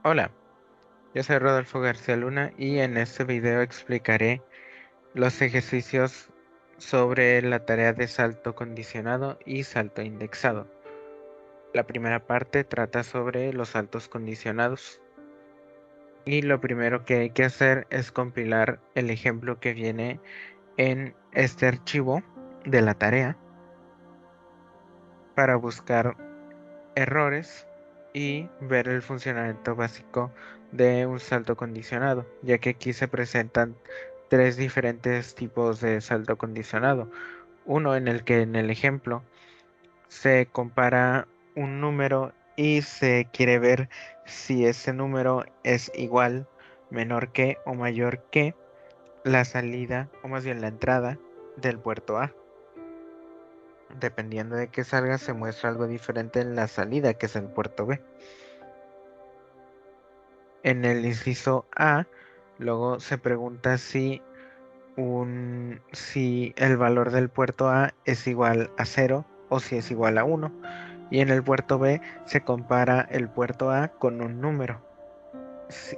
Hola, yo soy Rodolfo García Luna y en este video explicaré los ejercicios sobre la tarea de salto condicionado y salto indexado. La primera parte trata sobre los saltos condicionados y lo primero que hay que hacer es compilar el ejemplo que viene en este archivo de la tarea para buscar errores y ver el funcionamiento básico de un salto condicionado, ya que aquí se presentan tres diferentes tipos de salto condicionado. Uno en el que en el ejemplo se compara un número y se quiere ver si ese número es igual, menor que o mayor que la salida, o más bien la entrada del puerto A. Dependiendo de qué salga, se muestra algo diferente en la salida, que es el puerto B. En el inciso A, luego se pregunta si el valor del puerto A es igual a 0 o si es igual a 1. Y en el puerto B se compara el puerto A con un número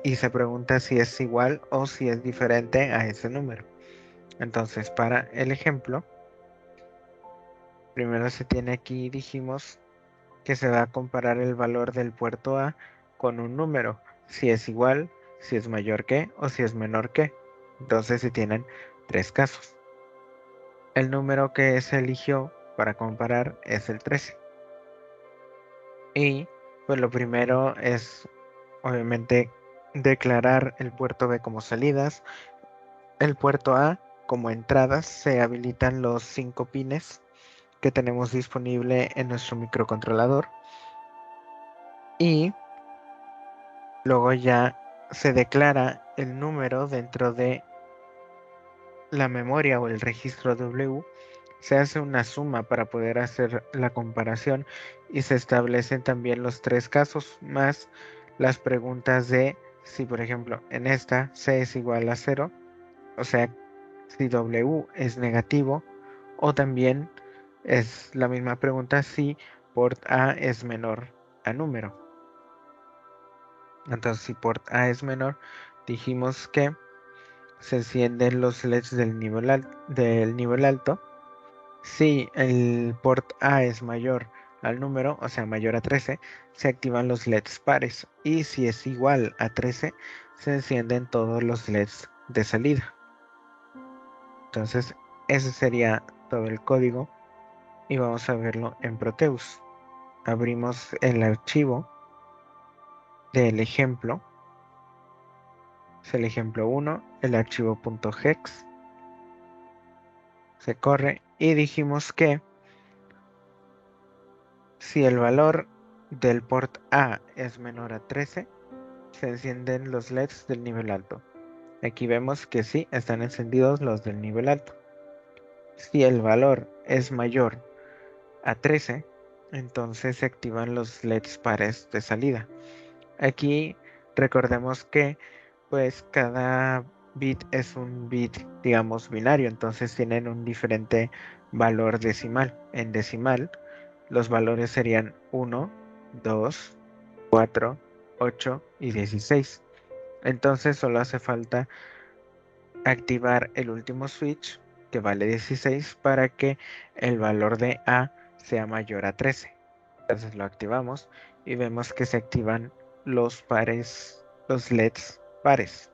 y se pregunta si es igual o si es diferente a ese número. Entonces, para el ejemplo, primero se tiene aquí, dijimos, que se va a comparar el valor del puerto A con un número, si es igual, si es mayor que o si es menor que. Entonces se tienen tres casos. El número que se eligió para comparar es el 13. Y pues lo primero es obviamente declarar el puerto B como salidas, el puerto A como entradas. Se habilitan los 5 pines que tenemos disponible en nuestro microcontrolador y luego ya se declara el número dentro de la memoria o el registro W. Se hace una suma para poder hacer la comparación y se establecen también los tres casos más las preguntas de si, por ejemplo, en esta C es igual a 0, o sea, si W es negativo, o también es la misma pregunta si port A es menor a número. Entonces, si port A es menor, dijimos que se encienden los LEDs del nivel alto. Si el port A es mayor al número, o sea, mayor a 13, se activan los LEDs pares. Y si es igual a 13, se encienden todos los LEDs de salida. Entonces, ese sería todo el código y vamos a verlo en Proteus. Abrimos el archivo del ejemplo. Es el ejemplo 1, el archivo .hex. Se corre y dijimos que si el valor del port A es menor a 13, se encienden los LEDs del nivel alto. Aquí vemos que sí, están encendidos los del nivel alto. Si el valor es mayor a 13, entonces se activan los LEDs pares de salida. Aquí recordemos que pues cada bit es un bit, digamos, binario, entonces tienen un diferente valor decimal. En decimal, los valores serían 1, 2, 4, 8 y 16. Entonces solo hace falta activar el último switch, que vale 16, para que el valor de A sea mayor a 13. Entonces lo activamos y vemos que se activan los pares, los LEDs pares.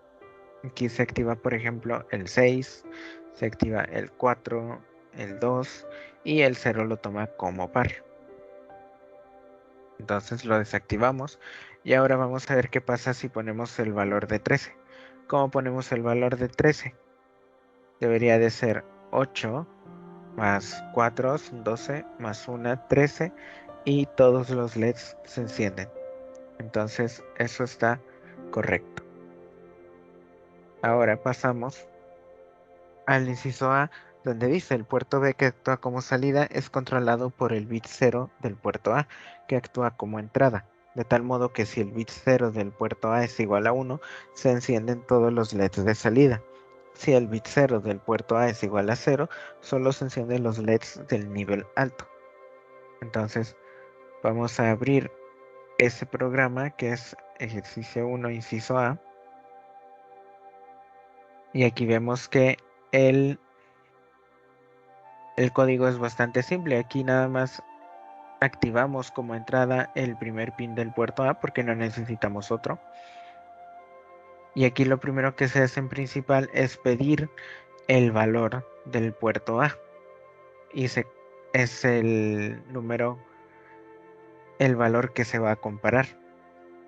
Aquí se activa, por ejemplo, el 6, se activa el 4, el 2 y el 0 lo toma como par. Entonces lo desactivamos y ahora vamos a ver qué pasa si ponemos el valor de 13. ¿Cómo ponemos el valor de 13? Debería de ser 8 más 4 son 12 más 1 13 y todos los LEDs se encienden. Entonces eso está correcto. Ahora pasamos al inciso A, donde dice el puerto B que actúa como salida es controlado por el bit 0 del puerto A, que actúa como entrada. De tal modo que si el bit 0 del puerto A es igual a 1, se encienden todos los LEDs de salida. Si el bit 0 del puerto A es igual a 0, solo se encienden los LEDs del nivel alto. Entonces, vamos a abrir ese programa que es ejercicio 1, inciso A. Y aquí vemos que el código es bastante simple. Aquí nada más activamos como entrada el primer pin del puerto A porque no necesitamos otro. Y aquí lo primero que se hace en principal es pedir el valor del puerto A. Y es el número, el valor que se va a comparar.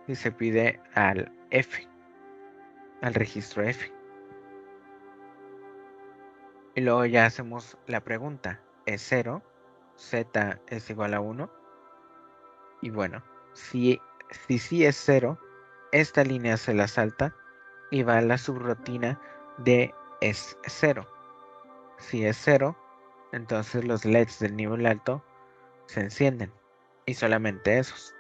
Y se pide al F, al registro F. Y luego ya hacemos la pregunta. ¿Es 0? ¿Z es igual a 1? Y bueno, si sí es 0, esta línea se la salta y va a la subrutina de es 0. Si es 0, entonces los LEDs del nivel alto se encienden. Y solamente esos.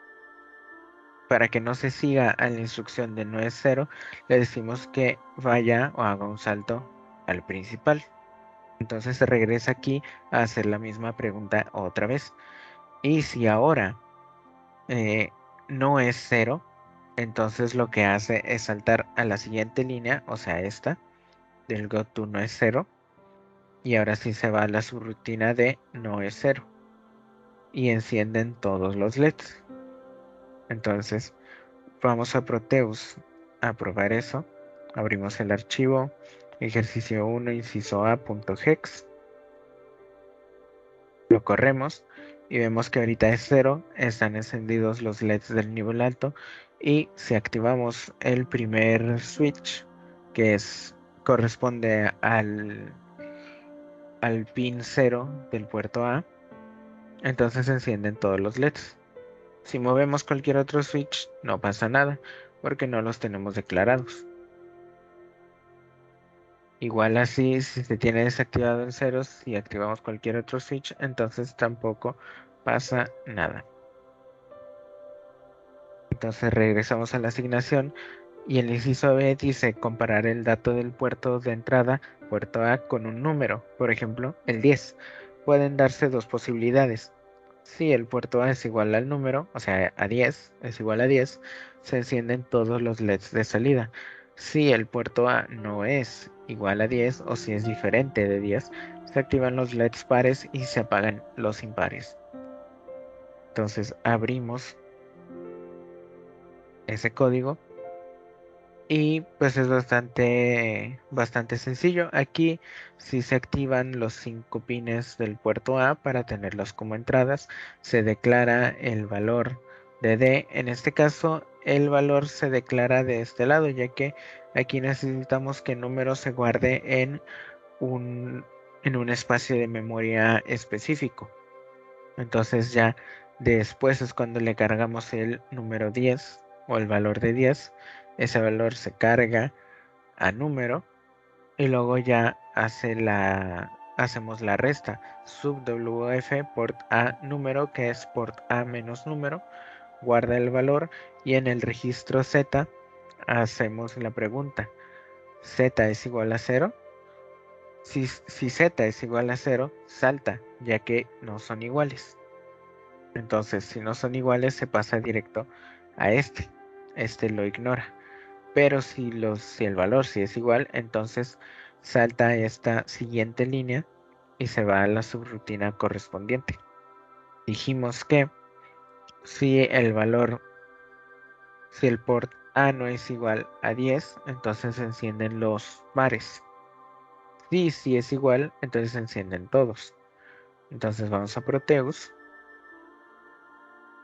Para que no se siga a la instrucción de no es 0, le decimos que vaya o haga un salto al principal. Entonces se regresa aquí a hacer la misma pregunta otra vez. Y si ahora no es 0, entonces lo que hace es saltar a la siguiente línea, o sea esta, del goTo no es 0. Y ahora sí se va a la subrutina de no es 0. Y encienden todos los LEDs. Entonces vamos a Proteus a probar eso. Abrimos el archivo ejercicio 1 inciso a.hex. Lo corremos y vemos que ahorita es 0, están encendidos los LEDs del nivel alto. Y si activamos el primer switch, que corresponde al pin 0 del puerto A, entonces se encienden todos los LEDs. Si movemos cualquier otro switch, no pasa nada, porque no los tenemos declarados. Igual así, si se tiene desactivado en ceros, si activamos cualquier otro switch, entonces tampoco pasa nada. Entonces regresamos a la asignación y el inciso B dice comparar el dato del puerto de entrada, puerto A, con un número, por ejemplo, el 10. Pueden darse dos posibilidades. Si el puerto A es igual al número, o sea, a 10, es igual a 10, se encienden todos los LEDs de salida. Si el puerto A no es igual a 10 o si es diferente de 10, se activan los LEDs pares y se apagan los impares. Entonces abrimos ese código y pues es bastante sencillo. Aquí si se activan los 5 pines del puerto A para tenerlos como entradas, se declara el valor de D. En este caso el valor se declara de este lado, ya que aquí necesitamos que el número se guarde en un espacio de memoria específico. Entonces ya después es cuando le cargamos el número 10 o el valor de 10. Ese valor se carga a número y luego ya hacemos la resta sub WF port A número, que es port A menos número, guarda el valor y en el registro Z hacemos la pregunta: Z es igual a 0. Si Z es igual a 0, salta, ya que no son iguales. Entonces, si no son iguales, se pasa directo a este. Este lo ignora. Pero si el valor sí es igual, entonces salta a esta siguiente línea y se va a la subrutina correspondiente. Dijimos que si el port A no es igual a 10, entonces se encienden los pares. Si es igual, entonces se encienden todos. Entonces vamos a Proteus.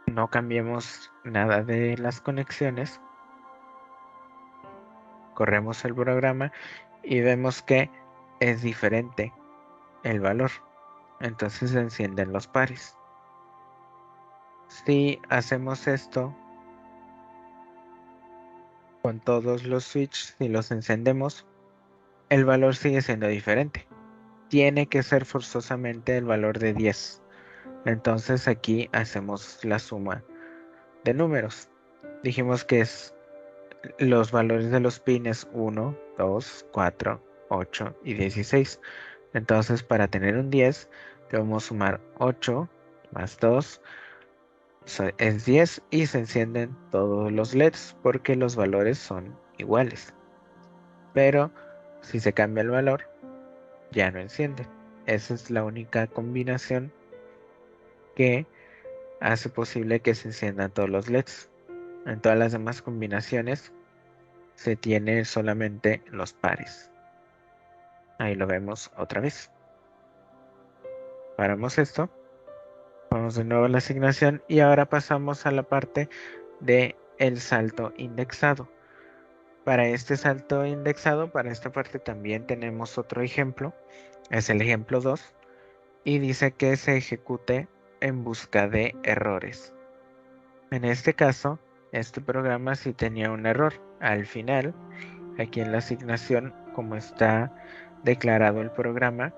No cambiemos nada de las conexiones. Corremos el programa y vemos que es diferente el valor. Entonces se encienden los pares. Si hacemos esto con todos los switches y los encendemos, el valor sigue siendo diferente. Tiene que ser forzosamente el valor de 10. Entonces aquí hacemos la suma de números. Dijimos que es los valores de los pines 1, 2, 4, 8 y 16. Entonces para tener un 10 debemos sumar 8 más 2, es 10 y se encienden todos los LEDs porque los valores son iguales. Pero si se cambia el valor, ya no encienden. Esa es la única combinación que hace posible que se enciendan todos los LEDs. En todas las demás combinaciones se tiene solamente los pares. Ahí lo vemos otra vez. Paramos esto. Vamos de nuevo a la asignación y ahora pasamos a la parte de el salto indexado. Para este salto indexado, para esta parte también tenemos otro ejemplo. Es el ejemplo 2 y dice que se ejecute en busca de errores. En este caso, este programa sí tenía un error. Al final, aquí en la asignación, como está declarado el programa,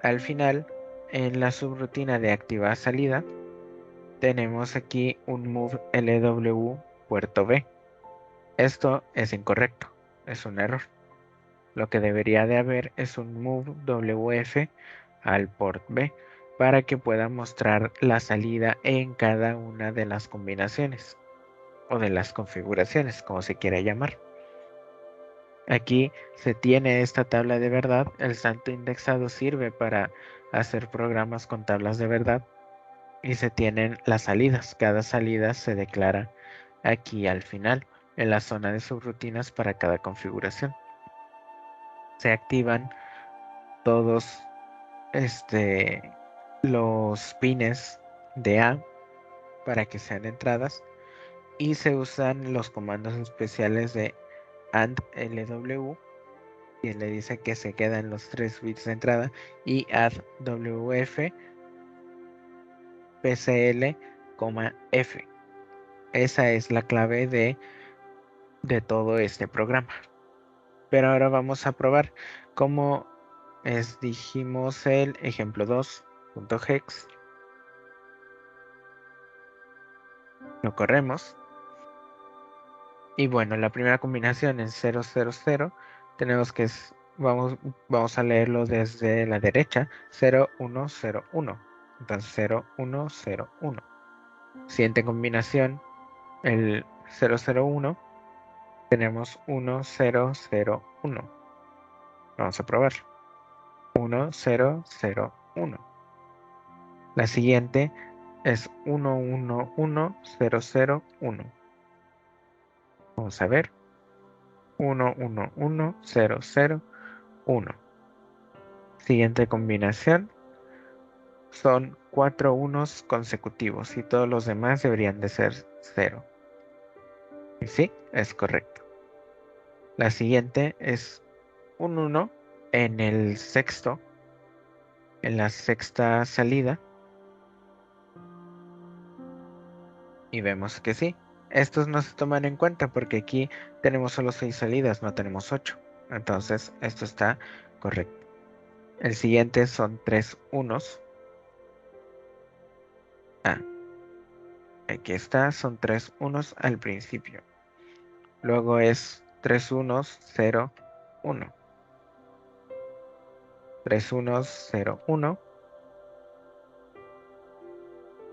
al final, en la subrutina de activar salida, tenemos aquí un move LW puerto B. Esto es incorrecto, es un error. Lo que debería de haber es un move WF al port B para que pueda mostrar la salida en cada una de las combinaciones o de las configuraciones, como se quiera llamar. Aquí se tiene esta tabla de verdad. El salto indexado sirve para hacer programas con tablas de verdad y se tienen las salidas. Cada salida se declara aquí al final en la zona de subrutinas para cada configuración. Se activan todos los pines de A para que sean entradas y se usan los comandos especiales de AND LW, que le dice que se quedan los 3 bits de entrada, y add WF PCL, F. Esa es la clave de todo este programa. Pero ahora vamos a probar cómo dijimos el ejemplo 2.hex. Lo corremos. Y bueno, la primera combinación es 000. Tenemos que vamos a leerlo desde la derecha. 0101. Entonces 0101. Siguiente combinación, el 001. Tenemos 1001. Vamos a probarlo. 1001. La siguiente es 111001. Vamos a ver. 111001. Siguiente combinación son 4 unos consecutivos y todos los demás deberían de ser 0. Y sí, es correcto. La siguiente es un 1 en el sexto, en la sexta salida. Y vemos que sí. Estos no se toman en cuenta porque aquí tenemos solo 6 salidas, no tenemos 8. Entonces, esto está correcto. El siguiente son 3 unos. Aquí está, son 3 unos al principio. Luego es 3 unos, 0, 1. 3 unos, 0, 1.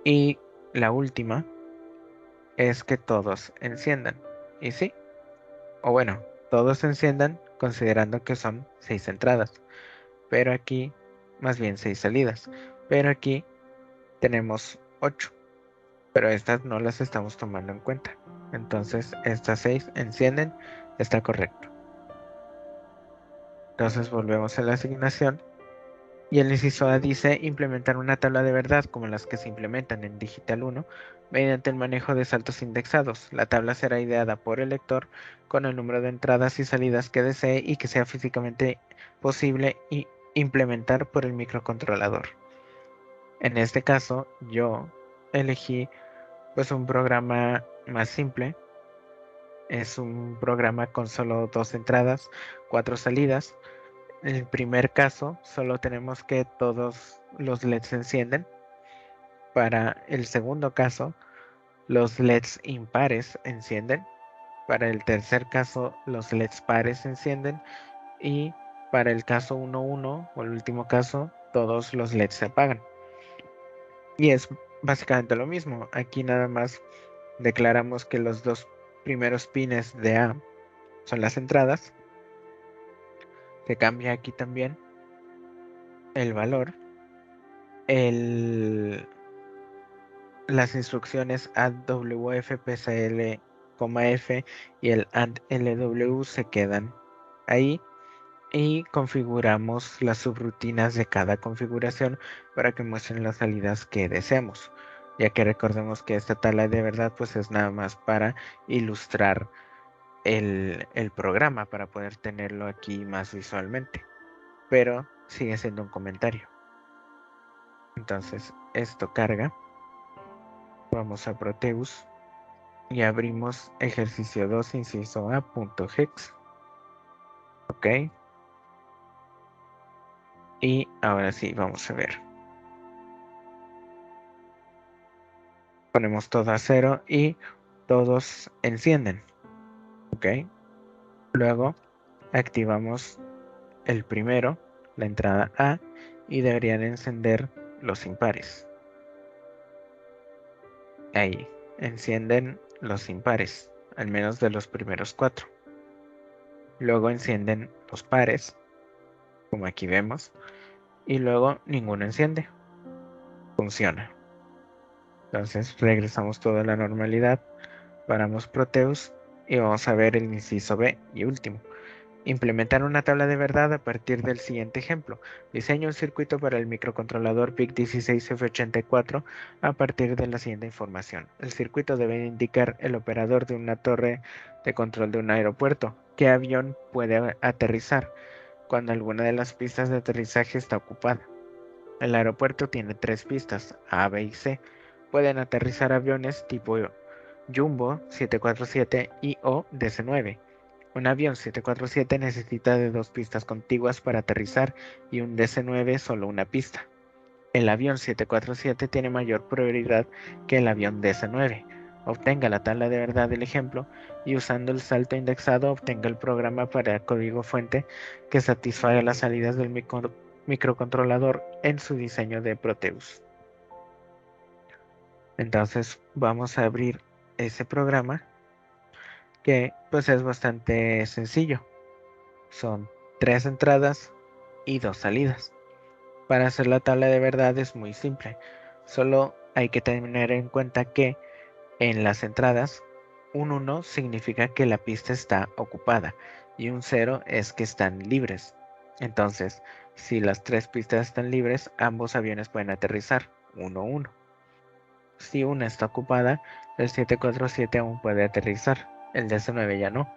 Y la última es que todos enciendan. Y sí, o bueno, todos enciendan considerando que son 6 entradas. Pero aquí, más bien 6 salidas. Pero aquí tenemos 8. Pero estas no las estamos tomando en cuenta. Entonces, estas 6 encienden, está correcto. Entonces volvemos a la asignación. Y el inciso A dice implementar una tabla de verdad como las que se implementan en Digital 1 mediante el manejo de saltos indexados. La tabla será ideada por el lector con el número de entradas y salidas que desee y que sea físicamente posible implementar por el microcontrolador. En este caso, yo elegí pues un programa más simple. Es un programa con solo 2 entradas, 4 salidas. En el primer caso, solo tenemos que todos los LEDs se encienden. Para el segundo caso, los LEDs impares encienden. Para el tercer caso, los LEDs pares se encienden. Y para el caso 1.1 o el último caso, todos los LEDs se apagan. Y es básicamente lo mismo. Aquí nada más declaramos que los dos primeros pines de A son las entradas. Se cambia aquí también el valor. Las instrucciones add WF, PSL, F y el add LW se quedan ahí. Y configuramos las subrutinas de cada configuración para que muestren las salidas que deseamos, ya que recordemos que esta tabla de verdad pues es nada más para ilustrar el programa, para poder tenerlo aquí más visualmente, pero sigue siendo un comentario. Entonces esto carga, vamos a Proteus y abrimos ejercicio 2 inciso A.hex. ok, y ahora sí vamos a ver. Ponemos todo a 0 y todos encienden. Ok. Luego activamos el primero, la entrada A, y deberían encender los impares. Ahí, encienden los impares, al menos de los primeros 4. Luego encienden los pares, como aquí vemos, y luego ninguno enciende. Funciona. Entonces regresamos toda a la normalidad, paramos Proteus y vamos a ver el inciso B y último. Implementar una tabla de verdad a partir del siguiente ejemplo. Diseño un circuito para el microcontrolador PIC16F84 a partir de la siguiente información. El circuito debe indicar el operador de una torre de control de un aeropuerto. ¿Qué avión puede aterrizar cuando alguna de las pistas de aterrizaje está ocupada? El aeropuerto tiene 3 pistas, A, B y C. Pueden aterrizar aviones tipo Jumbo 747 y o DC-9. Un avión 747 necesita de 2 pistas contiguas para aterrizar y un DC-9 solo una pista. El avión 747 tiene mayor prioridad que el avión DC-9. Obtenga la tabla de verdad del ejemplo y usando el salto indexado obtenga el programa para código fuente que satisfaga las salidas del microcontrolador en su diseño de Proteus. Entonces vamos a abrir ese programa que pues es bastante sencillo. Son 3 entradas y 2 salidas. Para hacer la tabla de verdad es muy simple. Solo hay que tener en cuenta que en las entradas un 1 significa que la pista está ocupada y un 0 es que están libres. Entonces, si las 3 pistas están libres, ambos aviones pueden aterrizar 1-1. Si una está ocupada, el 747 aún puede aterrizar, el DC-9 ya no.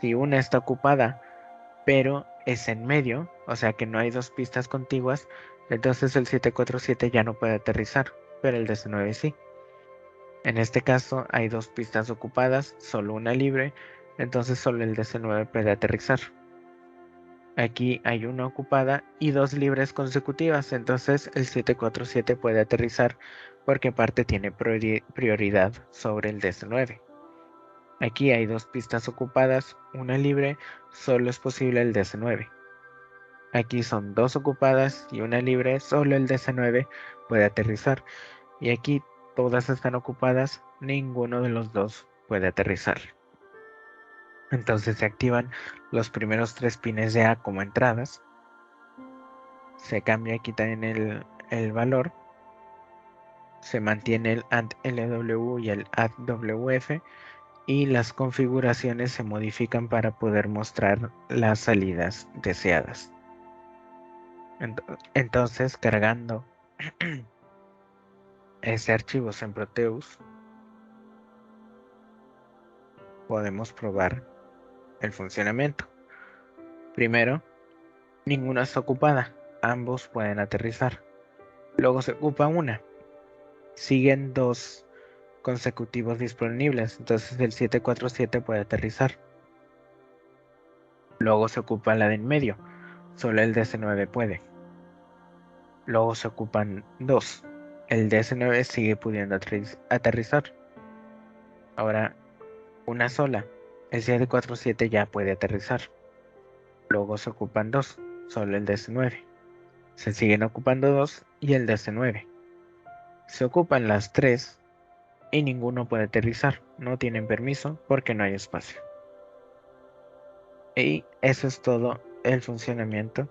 Si una está ocupada, pero es en medio, o sea que no hay 2 pistas contiguas, entonces el 747 ya no puede aterrizar, pero el DC-9 sí. En este caso hay 2 pistas ocupadas, solo una libre, entonces solo el DC-9 puede aterrizar. Aquí hay una ocupada y 2 libres consecutivas, entonces el 747 puede aterrizar porque parte tiene prioridad sobre el DC-9. Aquí hay 2 pistas ocupadas, una libre, solo es posible el DC-9. Aquí son 2 ocupadas y una libre, solo el DC-9 puede aterrizar. Y aquí todas están ocupadas, ninguno de los dos puede aterrizar. Entonces se activan los primeros 3 pines de A como entradas. Se cambia aquí también el valor. Se mantiene el add LW y el add WF. Y las configuraciones se modifican para poder mostrar las salidas deseadas. Entonces, cargando ese archivo en Proteus, podemos probar el funcionamiento. Primero, ninguna está ocupada, ambos pueden aterrizar. Luego se ocupa una. Siguen 2 consecutivos disponibles, entonces el 747 puede aterrizar. Luego se ocupa la de en medio, solo el DC-9 puede. Luego se ocupan 2. El DC-9 sigue pudiendo aterrizar. Ahora, una sola. El 747 ya puede aterrizar. Luego se ocupan 2. Solo el DC-9. Se siguen ocupando 2 y el DC-9. Se ocupan las 3 y ninguno puede aterrizar. No tienen permiso porque no hay espacio. Y eso es todo el funcionamiento